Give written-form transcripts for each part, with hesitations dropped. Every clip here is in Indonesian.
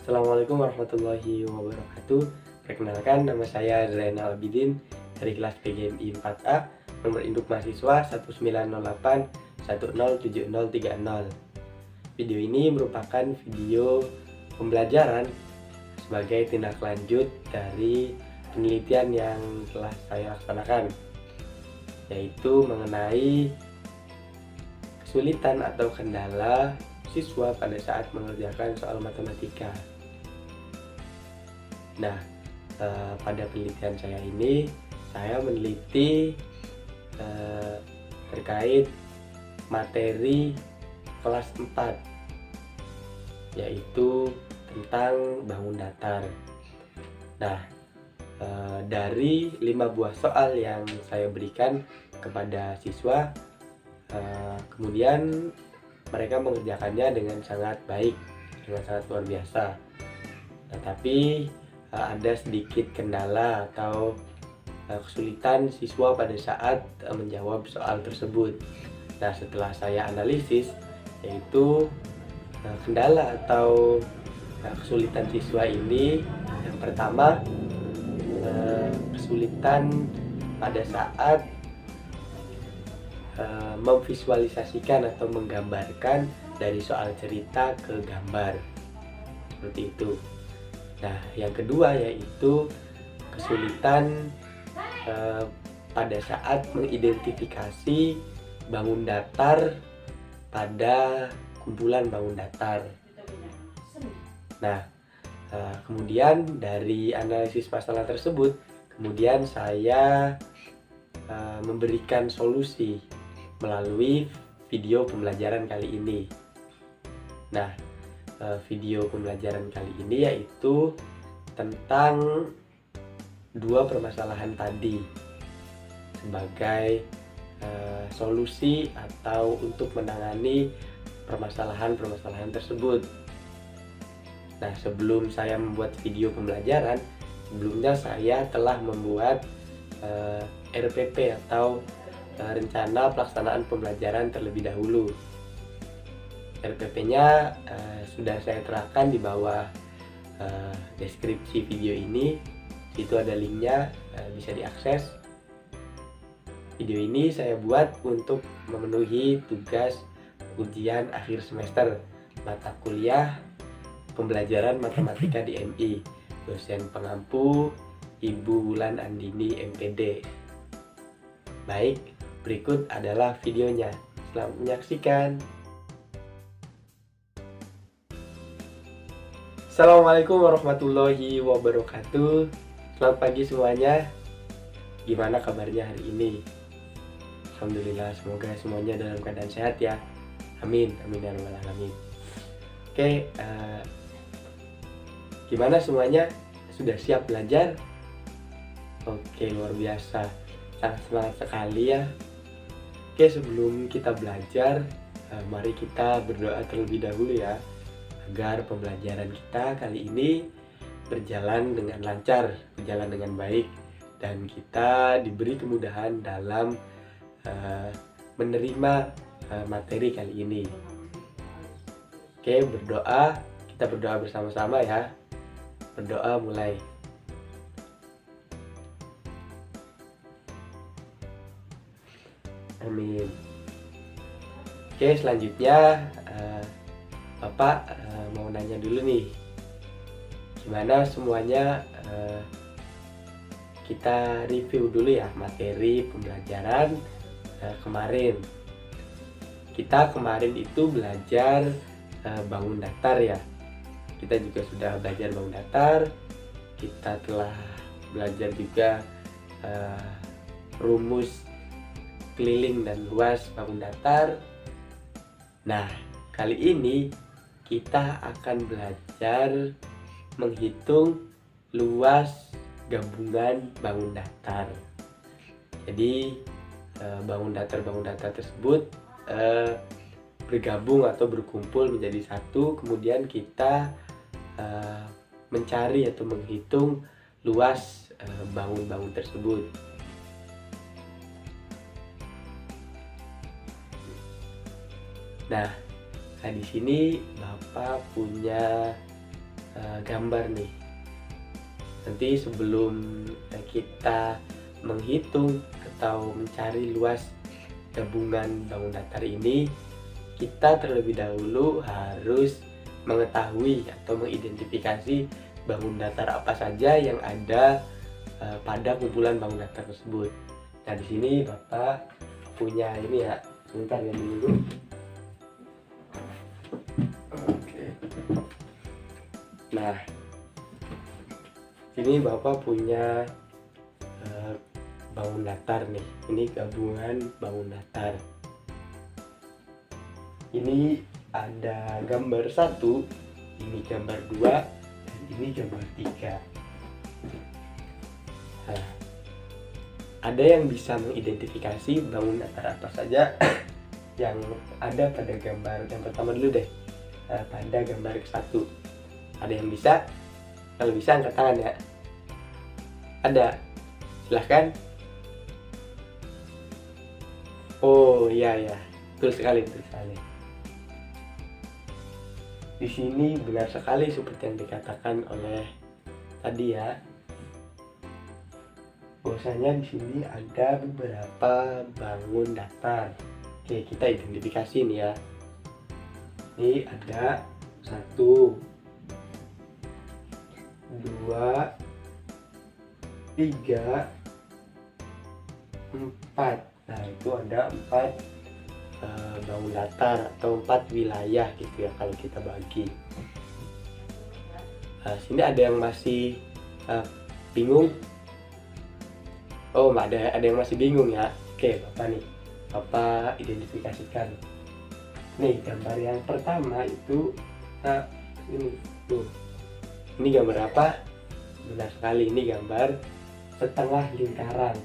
Assalamualaikum warahmatullahi wabarakatuh. Perkenalkan, nama saya Zainal Abidin dari kelas PGMI 4A, nomor induk mahasiswa 1908107030. Video ini merupakan video pembelajaran sebagai tindak lanjut dari penelitian yang telah saya laksanakan, yaitu mengenai kesulitan atau kendala siswa pada saat mengerjakan soal matematika. Nah, pada penelitian saya ini, saya meneliti terkait materi kelas 4, yaitu tentang bangun datar. Nah, dari 5 buah soal yang saya berikan kepada siswa, kemudian mereka mengerjakannya dengan sangat baik, dengan sangat luar biasa. Tetapi ada sedikit kendala atau kesulitan siswa pada saat menjawab soal tersebut. Nah, setelah saya analisis, yaitu kendala atau kesulitan siswa ini, yang pertama kesulitan pada saat memvisualisasikan atau menggambarkan dari soal cerita ke gambar, seperti itu. Nah, yang kedua yaitu kesulitan pada saat mengidentifikasi bangun datar pada kumpulan bangun datar. Nah, kemudian dari analisis masalah tersebut, kemudian saya memberikan solusi melalui video pembelajaran kali ini. Nah, video pembelajaran kali ini yaitu tentang dua permasalahan tadi sebagai solusi atau untuk menangani permasalahan-permasalahan tersebut. Nah, sebelum saya membuat video pembelajaran, sebelumnya saya telah membuat RPP atau rencana pelaksanaan pembelajaran terlebih dahulu. RPP-nya sudah saya terapkan di bawah deskripsi video ini. Itu ada linknya, bisa diakses. Video ini saya buat untuk memenuhi tugas ujian akhir semester mata kuliah pembelajaran matematika di MI. Dosen pengampu Ibu Wulan Andini MPD. Baik, berikut adalah videonya. Selamat menyaksikan. Assalamualaikum warahmatullahi wabarakatuh. Selamat pagi semuanya. Gimana kabarnya hari ini? Alhamdulillah, semoga semuanya dalam keadaan sehat ya. Amin, amin ya rabbal alamin. Oke, gimana semuanya? Sudah siap belajar? Oke, luar biasa. Sangat semangat sekali ya. Oke, sebelum kita belajar, mari kita berdoa terlebih dahulu ya, agar pembelajaran kita kali ini berjalan dengan lancar, berjalan dengan baik, dan kita diberi kemudahan dalam menerima materi kali ini. Oke, berdoa, kita berdoa bersama-sama ya. Berdoa mulai. Amin. Oke, selanjutnya Bapak mau nanya dulu nih, gimana semuanya kita review dulu ya materi pembelajaran kemarin. Kita kemarin itu belajar bangun datar ya. Kita juga sudah belajar bangun datar. Kita telah belajar juga rumus keliling dan luas bangun datar. Nah, kali ini kita akan belajar menghitung luas gabungan bangun datar. Jadi bangun datar tersebut bergabung atau berkumpul menjadi satu, kemudian kita mencari atau menghitung luas bangun-bangun tersebut. Nah, di sini Bapak punya gambar nih. Nanti sebelum kita menghitung atau mencari luas gabungan bangun datar ini, kita terlebih dahulu harus mengetahui atau mengidentifikasi bangun datar apa saja yang ada pada kumpulan bangun datar tersebut. Nah, di sini Bapak punya ini ya, sebentar ya dulu. Oke. Nah, ini Bapak punya bangun datar nih. Ini gabungan bangun datar. Ini ada gambar 1, ini gambar 2, dan ini gambar 3. Nah, ada yang bisa mengidentifikasi bangun datar apa saja yang ada pada gambar yang pertama dulu deh. Pada gambar 1. Ada yang bisa? Kalau bisa angkat tangan ya. Ada? Silahkan. Oh iya ya, betul sekali, betul sekali. Di sini benar sekali seperti yang dikatakan oleh tadi ya. Bahwasanya di sini ada beberapa bangun datar. Oke, kita identifikasi nih ya. Ini ada 1, 2, 3, 4. Nah, itu ada 4 bangun datar atau 4 wilayah gitu ya kalau kita bagi. Sini ada yang masih bingung? Oh, ada yang masih bingung ya. Oke, Bapak nih, Bapak identifikasikan. Nih, gambar yang pertama itu ini tuh. Ini gambar apa? Benar sekali, ini gambar setengah lingkaran.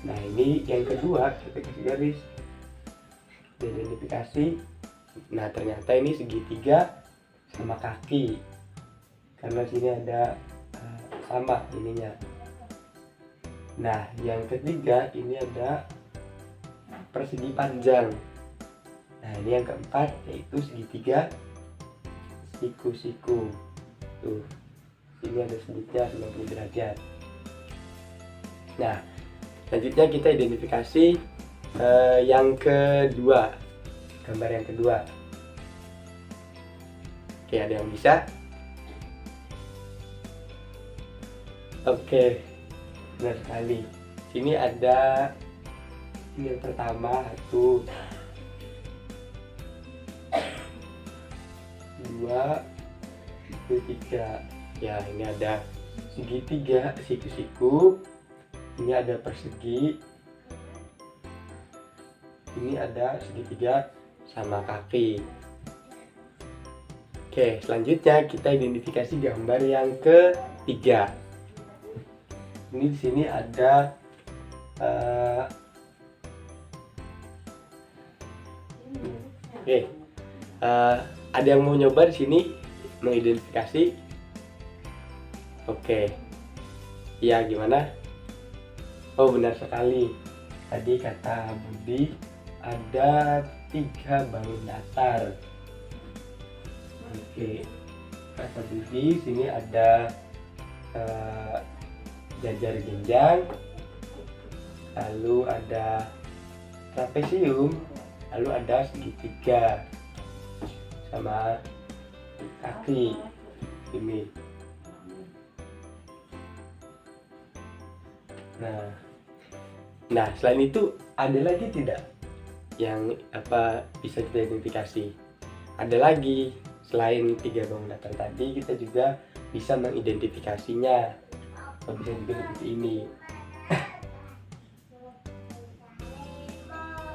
Nah, ini yang kedua, kita kasih garis identifikasi. Nah, ternyata ini segitiga sama kaki, karena sini ada sama ininya. Nah, yang ketiga ini ada persegi panjang. Nah, ini yang keempat yaitu segitiga siku-siku. Tuh, ini ada segitiga 90 derajat. Nah, selanjutnya kita identifikasi yang kedua, gambar yang kedua. Oke, ada yang bisa? Oke, benar sekali. Sini ada ini yang pertama, 1, 2, 3. Ya, ini ada segitiga siku-siku. Ini ada persegi, ini ada segitiga sama kaki. Oke, selanjutnya kita identifikasi gambar yang ketiga. Ini di sini ada ada yang mau nyoba di sini mengidentifikasi? Oke, ya gimana? Oh, benar sekali. Tadi kata Budi ada 3 bangun datar. Oke, kata Budi sini ada jajar genjang, lalu ada trapesium, lalu ada segitiga sama kaki ini. Nah, selain itu ada lagi tidak yang bisa kita identifikasi? Ada lagi, selain 3 bangun datar tadi, kita juga bisa mengidentifikasinya. Bisa juga seperti ini.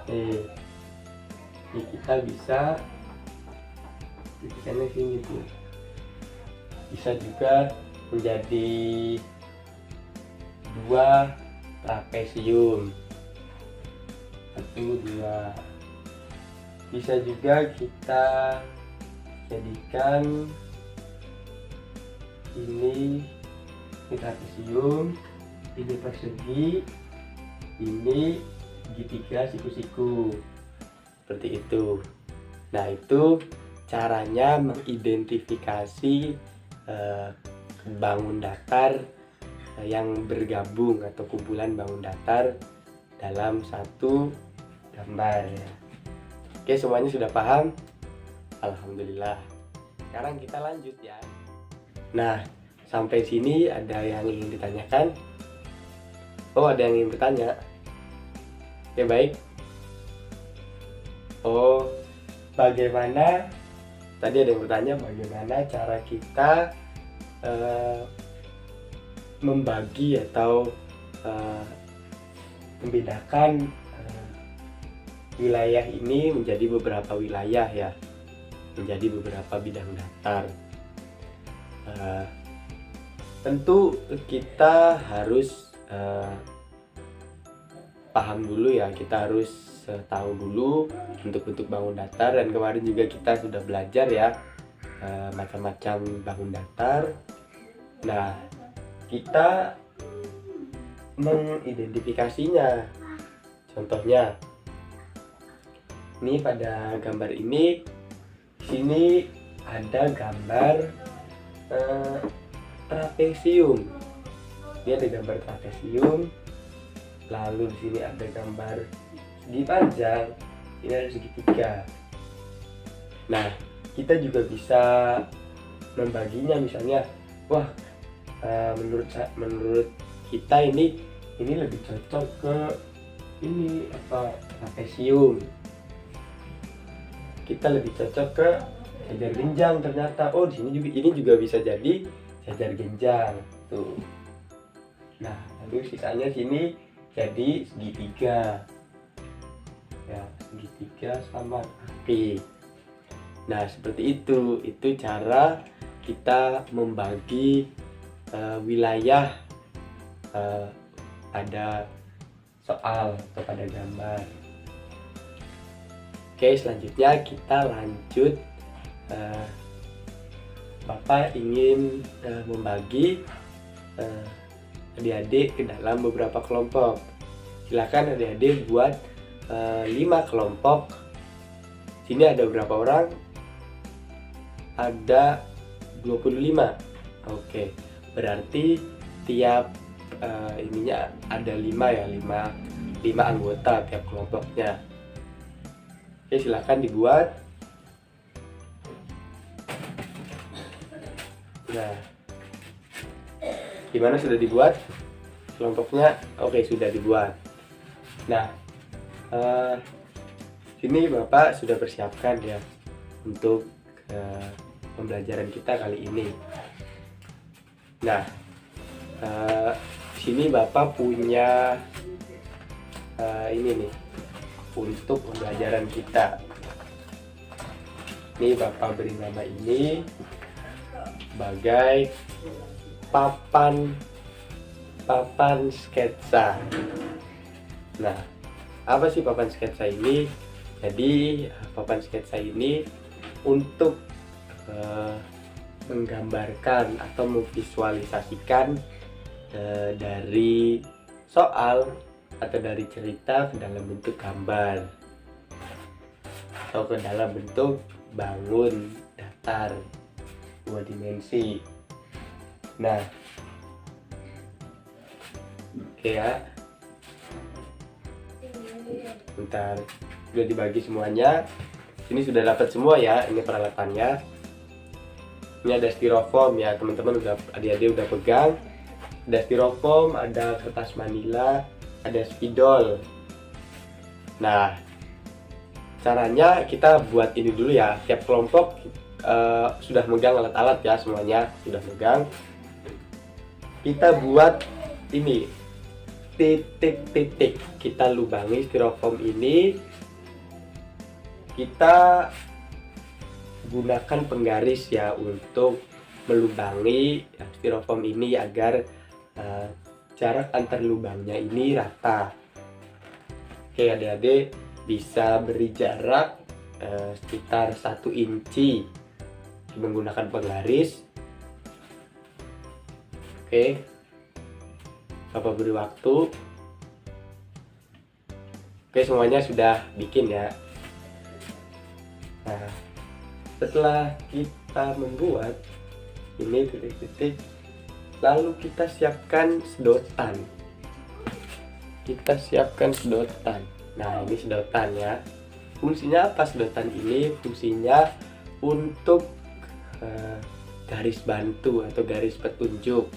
Ini kita bisa titiknya sini tuh. Bisa juga menjadi 2 trapesium, 1, 2. Bisa juga kita jadikan ini trapesium, ini persegi, ini segitiga siku-siku, seperti itu. Nah, itu caranya mengidentifikasi bangun datar yang bergabung atau kumpulan bangun datar dalam satu gambar ya. Oke, semuanya sudah paham? Alhamdulillah. Sekarang kita lanjut ya. Nah, sampai sini ada yang ingin ditanyakan? Oh, ada yang ingin bertanya? Oke, baik. Oh, bagaimana? Tadi ada yang bertanya bagaimana cara kita membagi atau membedakan wilayah ini menjadi beberapa wilayah ya, menjadi beberapa bidang datar. Tentu kita harus paham dulu ya, kita harus tahu dulu bentuk-bentuk bangun datar, dan kemarin juga kita sudah belajar ya macam-macam bangun datar. Nah, kita mengidentifikasinya. Contohnya, ini pada gambar ini, sini ada gambar trapesium. Ini ada gambar trapesium. Lalu di sini ada gambar segi panjang. Ini ada segitiga. Nah, kita juga bisa membaginya, misalnya, wah, menurut kita ini lebih cocok ke ini trapesium. Kita lebih cocok ke jajar genjang ternyata. Oh, di sini juga ini juga bisa jadi jajar genjang tuh. Nah, lalu sisanya sini jadi segitiga. Ya, segitiga sama api. Nah, seperti itu. Itu cara kita membagi wilayah pada soal atau pada gambar. Oke, selanjutnya kita lanjut. Bapak ingin membagi adik-adik ke dalam beberapa kelompok. Silakan adik-adik buat 5 kelompok. Sini ada berapa orang? Ada 25. Oke, berarti tiap ininya ada 5 ya, 5 anggota tiap kelompoknya. Oke, silakan dibuat. Nah, gimana, sudah dibuat kelompoknya? Oke, sudah dibuat. Nah, sini Bapak sudah persiapkan ya untuk pembelajaran kita kali ini. Nah, sini Bapak punya ini nih untuk pembelajaran kita. Ini Bapak beri nama ini sebagai papan sketsa. Nah, apa sih papan sketsa ini? Jadi papan sketsa ini untuk menggambarkan atau memvisualisasikan dari soal atau dari cerita ke dalam bentuk gambar atau ke dalam bentuk bangun datar 2 dimensi. Nah, oke ya, bentar, sudah dibagi semuanya. Ini sudah dapat semua ya, ini peralatannya. Ini ada styrofoam ya, teman-teman udah, adik-adik udah pegang. Ada styrofoam, ada kertas manila, ada spidol. Nah, caranya kita buat ini dulu ya. Tiap kelompok sudah megang alat-alat ya, semuanya sudah megang. Kita buat ini titik-titik. Kita lubangi styrofoam ini. Kita gunakan penggaris ya untuk melubangi styrofoam ini agar jarak antar lubangnya ini rata. Oke, adik-adik bisa beri jarak sekitar 1 inci menggunakan penggaris. Oke, Bapak beri waktu. Oke, semuanya sudah bikin ya. Nah, Setelah kita membuat ini titik-titik, lalu kita siapkan sedotan. Nah, ini sedotan ya. Fungsinya apa sedotan ini? Fungsinya untuk garis bantu atau garis petunjuk.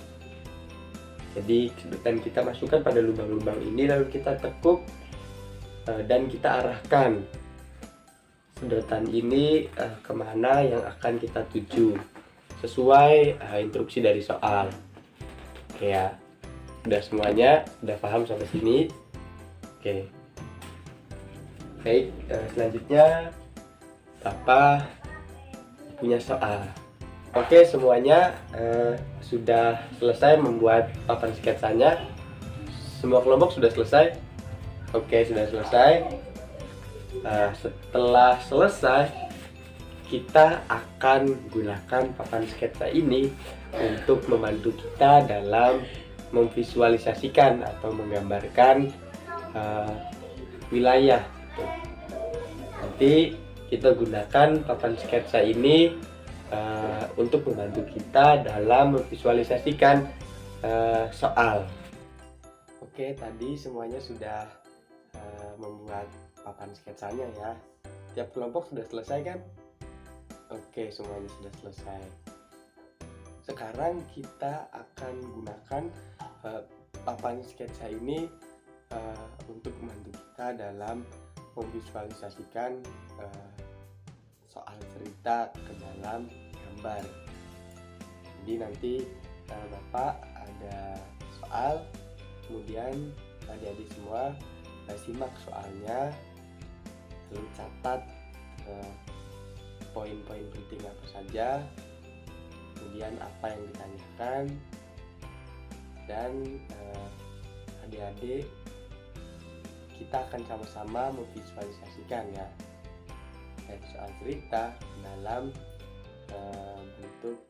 Jadi sedotan kita masukkan pada lubang-lubang ini, lalu kita tekuk dan kita arahkan sedotan ini kemana yang akan kita tuju sesuai instruksi dari soal. Oke ya, udah semuanya, udah paham sampai sini. Oke, baik, selanjutnya Bapak punya soal. Oke, semuanya sudah selesai membuat papan sketsanya. Semua kelompok sudah selesai. Oke, sudah selesai. Setelah selesai, kita akan gunakan papan sketsa ini untuk membantu kita dalam memvisualisasikan atau menggambarkan wilayah. Nanti kita gunakan papan sketsa ini untuk membantu kita dalam memvisualisasikan soal. Oke, tadi semuanya sudah membuat papan sketsanya ya. Tiap kelompok sudah selesai kan? Oke, semuanya sudah selesai. Sekarang kita akan gunakan papan sketsa ini untuk membantu kita dalam memvisualisasikan soal cerita ke dalam gambar. Jadi nanti Bapak ada soal, kemudian adik-adik semua simak soalnya, lalu catat poin-poin penting apa saja, kemudian apa yang ditanyakan, dan adik-adik kita akan sama-sama memvisualisasikan ya dari soal cerita dalam bentuk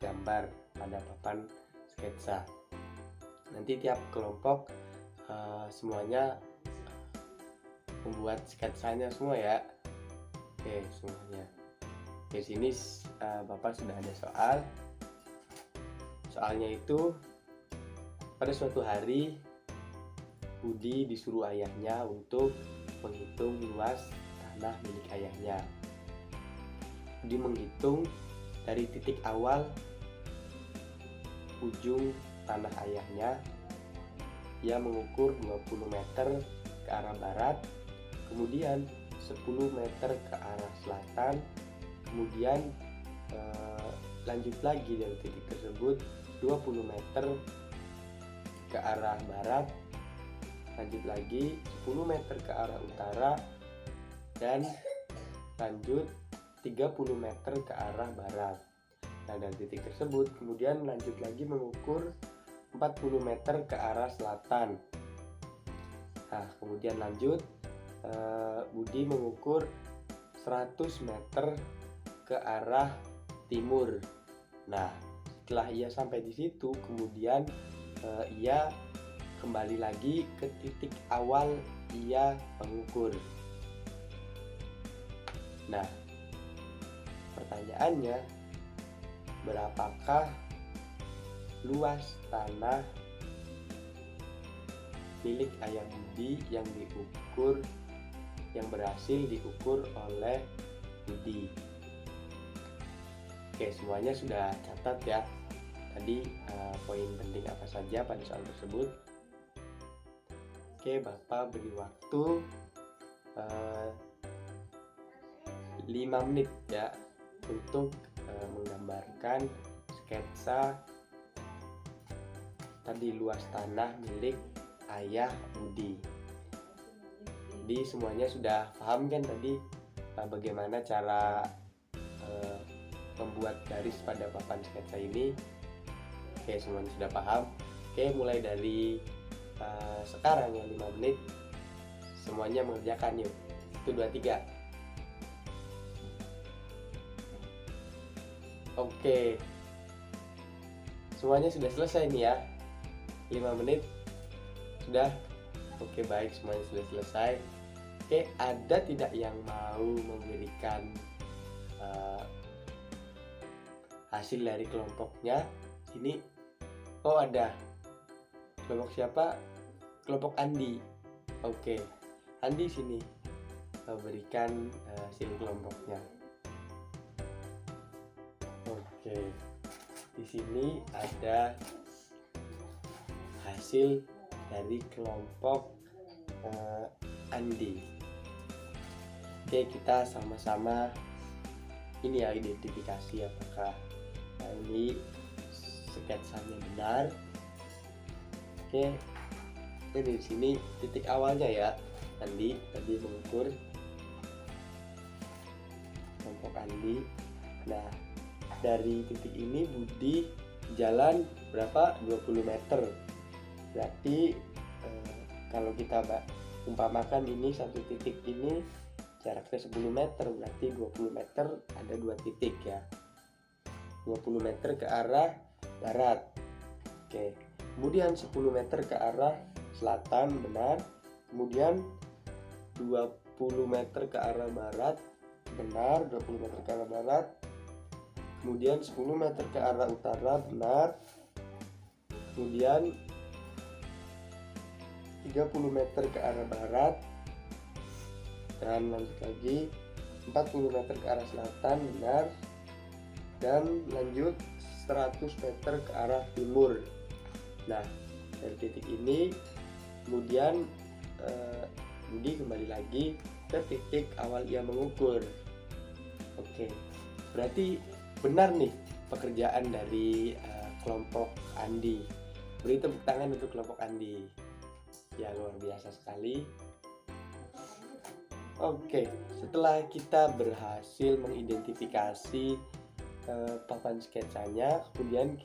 gambar pada papan sketsa. Nanti tiap kelompok semuanya membuat sketsanya semua ya. Oke, semuanya. Di sini Bapak sudah ada soal. Soalnya itu, pada suatu hari Budi disuruh ayahnya untuk menghitung luas tanah milik ayahnya. Budi menghitung dari titik awal ujung tanah ayahnya. Ia mengukur 20 meter ke arah barat, kemudian 10 meter ke arah selatan, kemudian lanjut lagi dari titik tersebut 20 meter ke arah barat, lanjut lagi 10 meter ke arah utara, dan lanjut 30 meter ke arah barat. Nah, dari titik tersebut kemudian lanjut lagi mengukur 40 meter ke arah selatan. Nah, kemudian lanjut Budi mengukur 100 meter ke arah timur. Nah, setelah ia sampai di situ, kemudian ia kembali lagi ke titik awal ia mengukur. Nah, pertanyaannya, berapakah luas tanah milik ayah Budi yang berhasil diukur oleh Budi? Oke, semuanya sudah catat ya. Tadi poin penting apa saja pada soal tersebut. Oke, Bapak beri waktu 5 menit ya untuk menggambarkan sketsa tadi luas tanah milik ayah Budi. Jadi semuanya sudah paham kan tadi bagaimana cara membuat garis pada papan sketsa ini? Oke, semuanya sudah paham. Oke, mulai dari sekarang ya 5 menit semuanya mengerjakan yuk. 1, 2, 3. Oke, semuanya sudah selesai nih ya. 5 menit sudah. Oke, baik, semuanya sudah selesai. Oke, ada tidak yang mau memberikan hasil dari kelompoknya. Ini oh ada kelompok siapa? Kelompok Andi. Oke, Andi sini berikan hasil kelompoknya. Oke, di sini ada hasil dari kelompok Andi. Oke, kita sama-sama ini ya, identifikasi apakah ini sketsanya benar. Oke, ini di sini titik awalnya ya, Andi tadi mengukur kelompok Andi. Nah, dari titik ini Budi jalan berapa? 20 meter. Berarti kalau kita umpamakan ini satu titik ini jaraknya 10 meter, berarti 20 meter ada dua titik ya. 20 meter ke arah barat. Oke. Kemudian 10 meter ke arah selatan, benar. Kemudian 20 meter ke arah barat, benar. 20 meter ke arah barat. Kemudian 10 meter ke arah utara, benar. Kemudian 30 meter ke arah barat, dan lanjut lagi 40 meter ke arah selatan, benar. Dan lanjut 100 meter ke arah timur. Nah, dari titik ini kemudian Budi kembali lagi ke titik awal ia mengukur. Oke, berarti benar nih pekerjaan dari kelompok Andi. Beri tepuk tangan untuk kelompok Andi. Ya, luar biasa sekali. Oke, setelah kita berhasil mengidentifikasi papan sketsanya, kemudian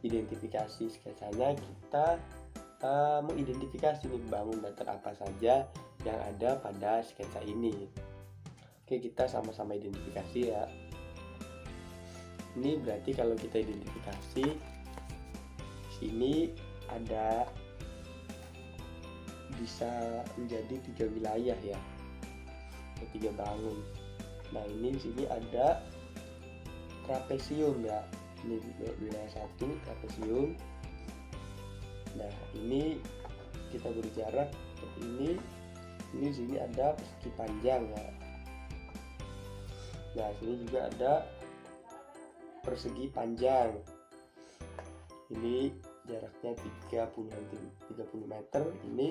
identifikasi sketsanya, kita mengidentifikasi nih bangunan apa saja yang ada pada sketsa ini. Oke, kita sama-sama identifikasi ya. Ini berarti kalau kita identifikasi, sini ada bisa menjadi 3 wilayah ya, atau 3 bangun. Nah, ini di sini ada trapesium ya. Ini wilayah 1 trapesium. Nah, ini kita beri jarak seperti ini. Ini di sini ada persegi panjang ya. Nah, sini juga ada persegi panjang. Ini jaraknya 30 meter, ini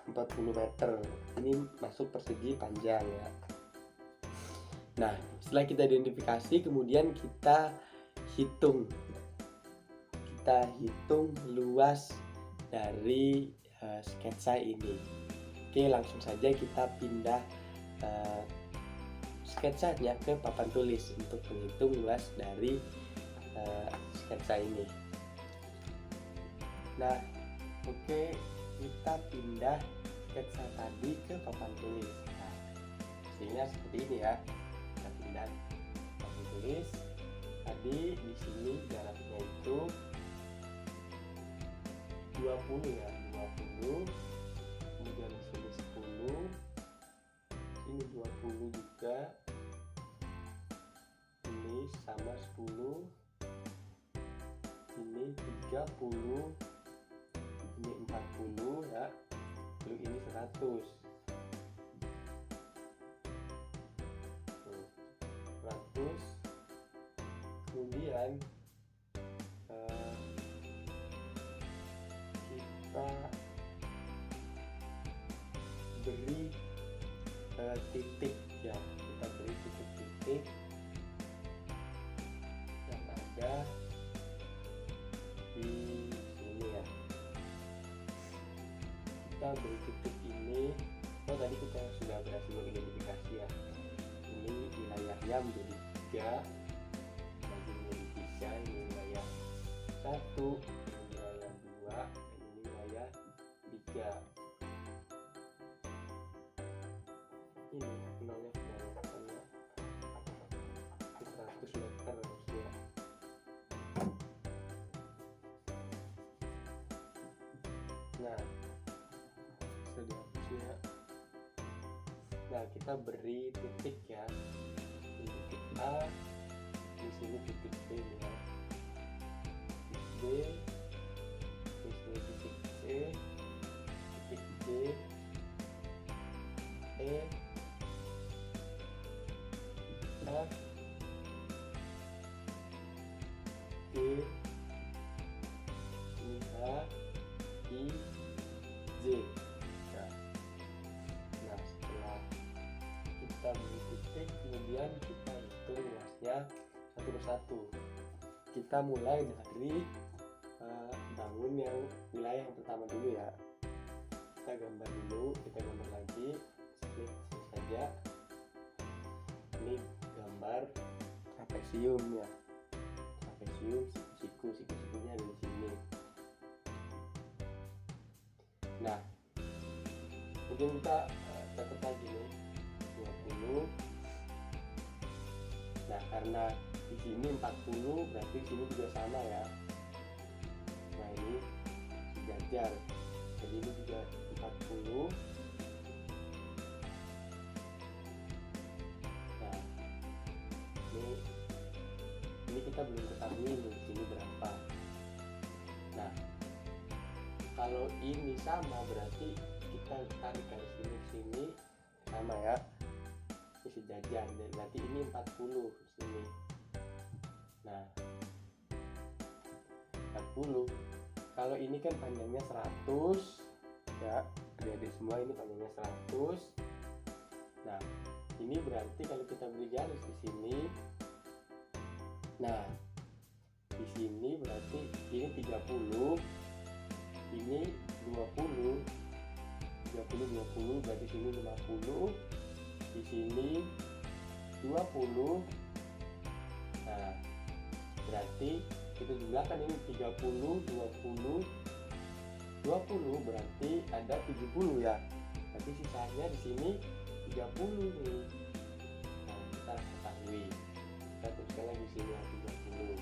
40 meter. Ini masuk persegi panjang ya. Nah, setelah kita identifikasi, kemudian kita hitung luas dari sketsa ini. Oke, langsung saja kita pindah sketsanya ke papan tulis untuk menghitung luas dari sketsa ini. Nah, oke, kita pindah sketsa tadi ke papan tulis. Nah, hasilnya seperti ini ya. Kita pindah papan tulis. Tadi di sini jaraknya itu 20 ya, 20. Kemudian di sini 10. Ini 20 juga. Ini sama 10. Ini 30. Ini 40 ya. Lalu ini 100. 100. Kemudian kita beri titik ya, kita beri titik-titik yang ada di sini ya. Kita beri titik ini. Oh, tadi kita sudah berhasil mengidentifikasi ya. Ini wilayahnya menjadi 3, bagi menjadi 3. Ini wilayah 1, ini wilayah 2, dan ini wilayah 3. Ini namanya kebanyakannya 100 meter harusnya. Nah, sudah dihapus ya. Nah, kita beri titik ya, ini titik A, di sini titik B ya, titik B, di sini titik C, titik D, E, F, G, ini H, I, J. Nah, setelah kita beri titik, kemudian kita hitung luasnya satu persatu. Kita mulai dari bangun yang wilayah yang pertama dulu ya. Kita gambar dulu, kita gambar lagi. Klik saja. Ini gambar trapesium ya. Trapesium, siku-sikunya ada di sini. Nah, kemudian kita catat lagi nih 20. Nah, karena di sini 40, berarti di sini juga sama ya. Nah, ini sejajar. Jadi ini juga 40. Nah, ini kita belum ketahui nih di sini berapa. Nah, kalau ini sama berarti kita tarik garis ini ke sini sama ya, ini sejajar, dan nanti ini 40 di sini. Nah, 40 kalau ini kan panjangnya 100 ya, adik-adik semua, ini panjangnya 100. Nah, ini berarti kalau kita beri garis di sini, nah di sini berarti ini 30, ini 20, 20 berarti sini 50, di sini 20. Nah, berarti kita jumlahkan ini 30, 20, 20 berarti ada 70 ya. Berarti sisanya di sini 30 nih. Nah, kita ketahui. Kita tuliskan lagi di sini 30.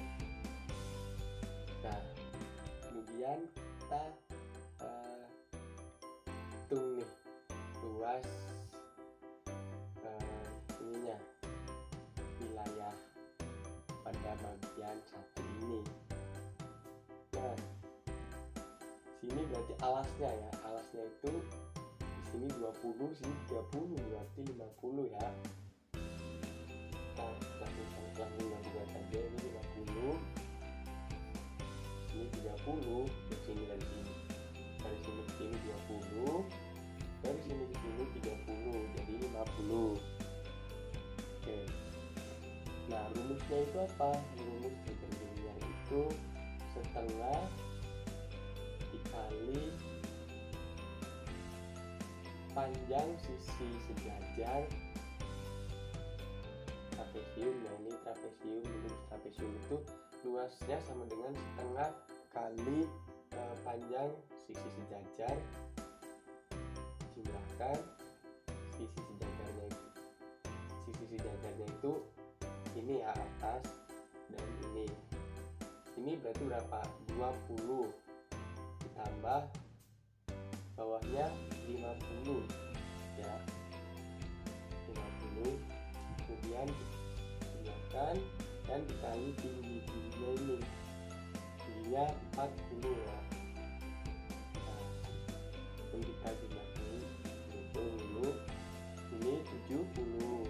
Nah, kemudian kita hitung nih luas ininya, wilayah pada bagian satu ini. Nah, sini berarti alasnya ya, alasnya itu di sini 20, sini 30, berarti 50 ya. Kita langsung buat saja, ini 50, ini 30, dari sini dari sini ke sini 20, dari sini ke sini 30, jadi 50. Oke. Nah, rumusnya itu apa? Rumus determinan itu setengah dikali panjang sisi sejajar trapesium. Nah, ini trapesium, rumus trapesium itu luasnya sama dengan setengah kali panjang sisi sejajar jumlahkan sisi sejajarnya itu. Sisi sejajarnya itu ini ya, atas dan ini berarti berapa? 20 ditambah bawahnya 50 ya, 50, kemudian jumlahkan dan dikali tingginya ini, tingginya 40 ya. Nah, kita jumlahkan itu dulu, ini 70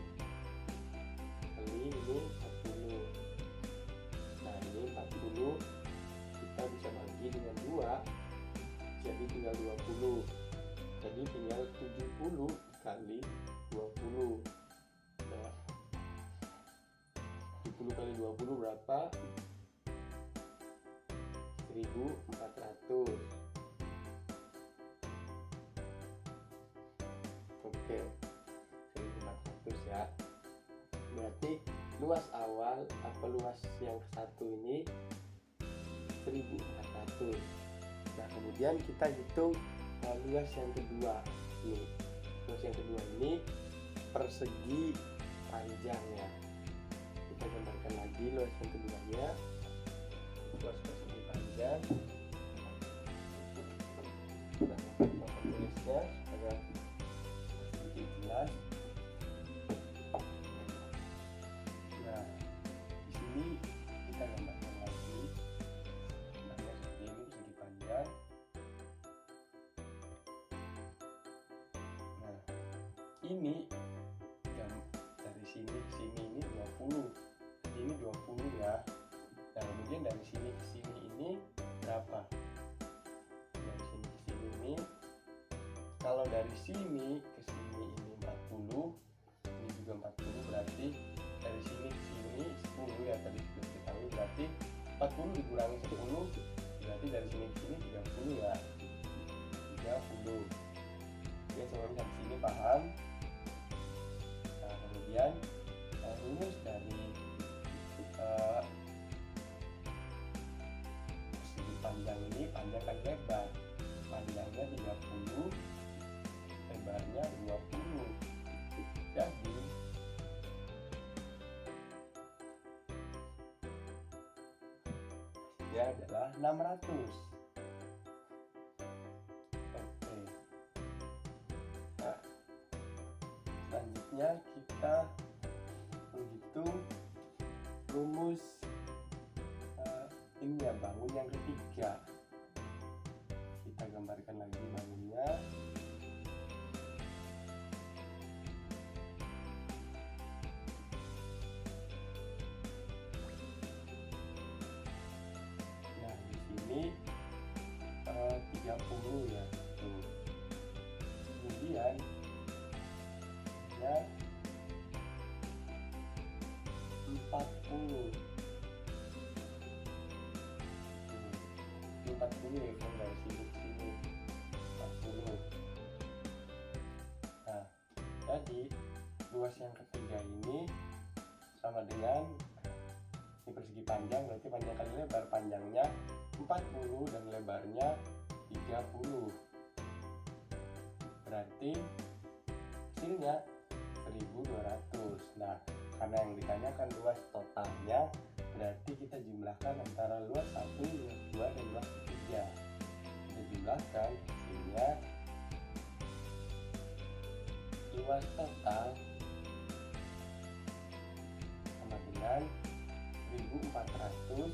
kali ini 40. Nah, ini 40 kita bisa bagi dengan 2, jadi tinggal 20. Jadi tinggal 70 kali 20. Nah, 70 kali 20 berapa? 1400. Oke, 1400 ya. Berarti luas awal apa luas yang satu ini 1400. Nah, kemudian kita hitung luas yang kedua ini. Luas yang kedua ini persegi panjang ya. Kita gambarkan lagi luas yang keduanya. Luas persegi panjang. Kita tulisnya supaya lebih jelas. ini dari sini ke sini ini 20, ini 20 ya. Nah kemudian dari sini ke sini ini berapa? Dari sini ke sini ini, kalau dari sini ke sini ini 40, ini juga 40, berarti dari sini ke sini 10 ya, tadi sudah kita tahu, berarti 40 dikurangi 10 berarti dari sini ke sini 30 ya, 30 ya. Semuanya di sini paham. Nah kemudian rumus dari segi panjang ini, panjang kan lebar, panjangnya 30, lebarnya 20, jadi hasilnya adalah 600. Oke. Nah, selanjutnya kita menghitung rumus ini ya, bangun yang ketiga. Kita gambarkan lagi bangunnya. Nah di sini 30 ya tuh. Kemudian ya 40 ya, dari sini ke sini 40. Nah jadi luas yang ketiga ini sama dengan ini persegi panjang, berarti panjang kali lebar, panjangnya 40 dan lebarnya 30, berarti hasilnya 1200. Nah karena yang ditanyakan luas totalnya, berarti kita jumlahkan antara luas 1, luas 2, dan luas 3. Kita jumlahkan, hasilnya luas total sama dengan 1400.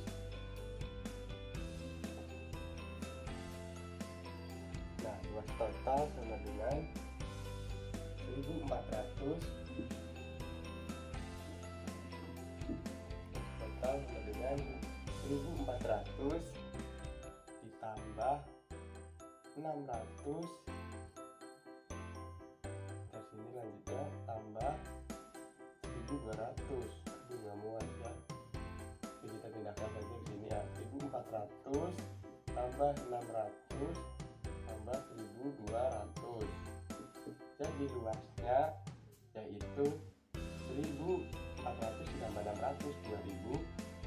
Nah luas total sama dengan 1400, total sama dengan 1400 ditambah 600, dari sini lanjutnya tambah 1200. Nggak muat ya, jadi kita pindahkan saja ke sini ya. 1400 tambah 600 tambah 1200, jadi luasnya yaitu 1400 ditambah 600,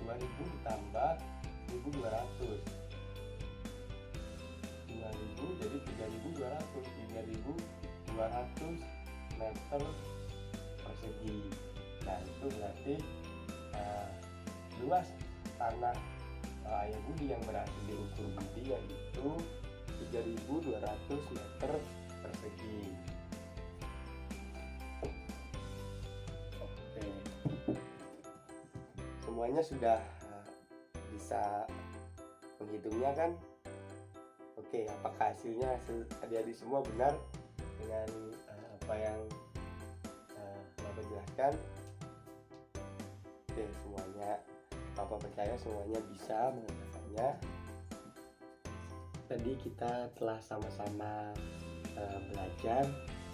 2000 ditambah 1200, 2000 jadi 3200 meter persegi. Nah itu berarti luas tanah Ayah Budi yang berhasil diukur Budi yaitu 3200 meter persegi. Oke, semuanya sudah bisa menghitungnya kan? Oke, apakah hasilnya adik-adik semua benar dengan apa yang Bapak jelaskan? Oke, semuanya Bapak percaya semuanya bisa mengerjakannya. Tadi kita telah sama-sama belajar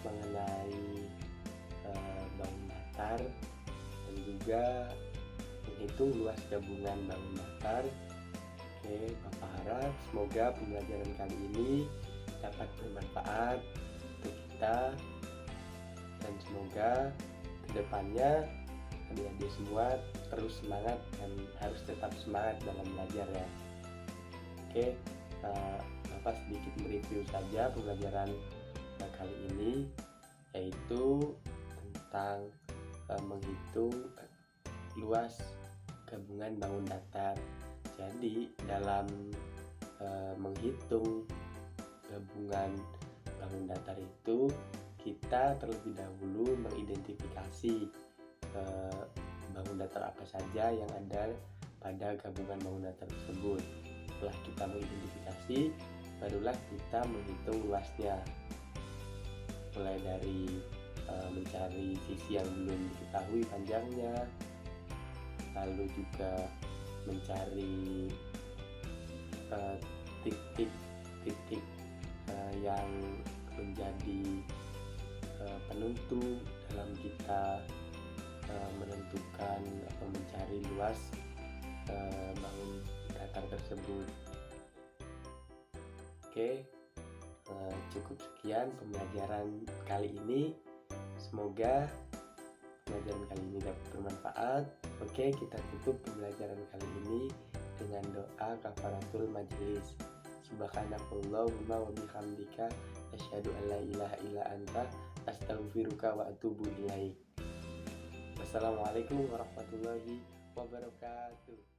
mengenai bangun datar dan juga menghitung luas gabungan bangun datar. Oke, Bapak harap semoga pembelajaran kali ini dapat bermanfaat untuk kita, dan semoga kedepannya adik-adik semua terus semangat dan harus tetap semangat dalam belajar ya. Oke, Bapak sedikit mereview saja pembelajaran kali ini, yaitu tentang menghitung luas gabungan bangun datar. Jadi dalam menghitung gabungan bangun datar itu, kita terlebih dahulu mengidentifikasi bangun datar apa saja yang ada pada gabungan bangun datar tersebut. Setelah kita mengidentifikasi, barulah kita menghitung luasnya, mulai dari mencari sisi yang belum diketahui panjangnya, lalu juga mencari titik-titik yang menjadi penentu dalam kita menentukan atau mencari luas bangun datar tersebut. Oke, cukup sekian pembelajaran kali ini. Semoga pembelajaran kali ini dapat bermanfaat. Oke, kita tutup pembelajaran kali ini dengan doa kafaratul majelis. Subhanakallahumma wa bihamdika asyhadu an la ilaha illa anta astaghfiruka wa atubu ilaik. Wassalamualaikum warahmatullahi wabarakatuh.